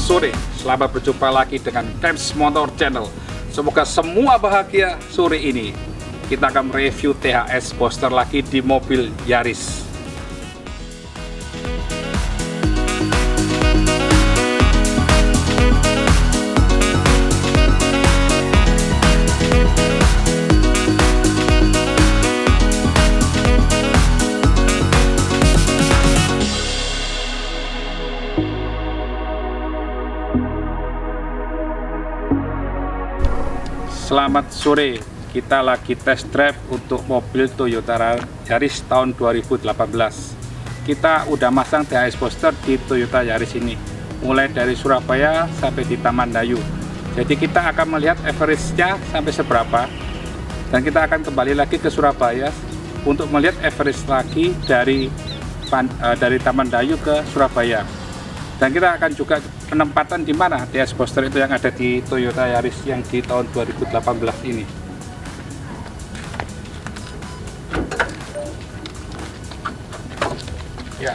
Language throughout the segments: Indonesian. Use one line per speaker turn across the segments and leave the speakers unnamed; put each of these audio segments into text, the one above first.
sore, selamat berjumpa lagi dengan Camps Motor Channel. Semoga semua bahagia sore ini. Kita akan mereview THS Boxster lagi di mobil Yaris. Selamat sore, kita lagi test drive untuk mobil Toyota Yaris tahun 2018. Kita udah masang THS Boxster di Toyota Yaris ini, mulai dari Surabaya sampai di Taman Dayu. Jadi kita akan melihat average-nya sampai seberapa, dan kita akan kembali lagi ke Surabaya untuk melihat average lagi dari Taman Dayu ke Surabaya. Dan kita akan juga penempatan di mana THS Boxster itu yang ada di Toyota Yaris yang di tahun 2018 ini. Ya,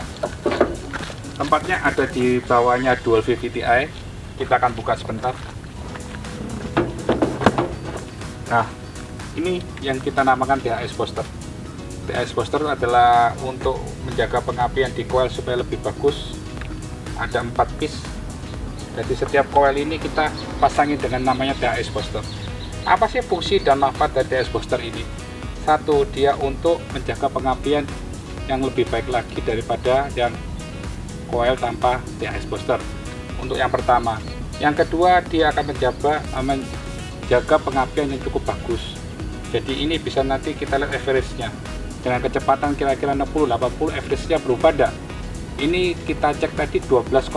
tempatnya ada di bawahnya Dual VVT-i. Kita akan buka sebentar. Nah, ini yang kita namakan THS Boxster. THS Boxster adalah untuk menjaga pengapian di coil supaya lebih bagus. Ada 4 piece. Jadi setiap coil ini kita pasangin dengan namanya THS Boxster. Apa sih fungsi dan manfaat dari THS Boxster ini? Satu, dia untuk menjaga pengapian yang lebih baik lagi daripada yang coil tanpa THS Boxster. Untuk yang pertama. Yang kedua, dia akan menjaga pengapian yang cukup bagus. Jadi ini bisa nanti kita lihat average-nya. Dengan kecepatan kira-kira 60-80, average-nya berubah enggak? Ini kita cek tadi 12,6.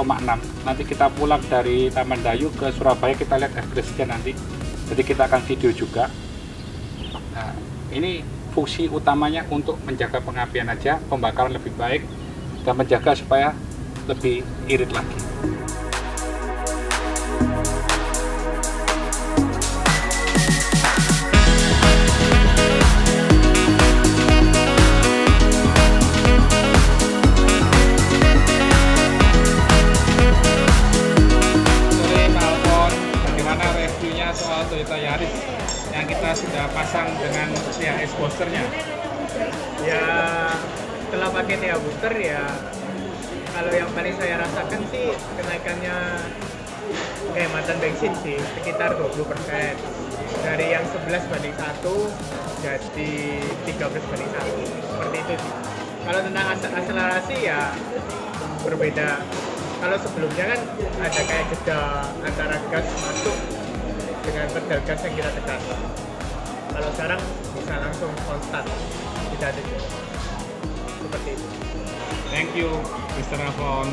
Nanti kita pulang dari Taman Dayu ke Surabaya, kita lihat average-nya nanti. Jadi kita akan video juga. Nah, ini fungsi utamanya untuk menjaga pengapian aja, pembakaran lebih baik, dan menjaga supaya lebih irit lagi. Soal Toyota Yaris yang kita sudah pasang dengan THS Boxster-nya.
Ya, setelah pakai THS Boxster ya, kalau yang paling saya rasakan sih kenaikannya kehematan bensin sih sekitar 20%. Dari yang 11:1 jadi 13:1, seperti itu sih. Kalau tentang akselerasi ya berbeda. Kalau sebelumnya kan ada kayak jeda antara gas masuk dengan pedal gas yang kita tekan. Kalau sekarang bisa langsung konstan, tidak ada jeda. Seperti itu.
Thank you, Mr. Afon.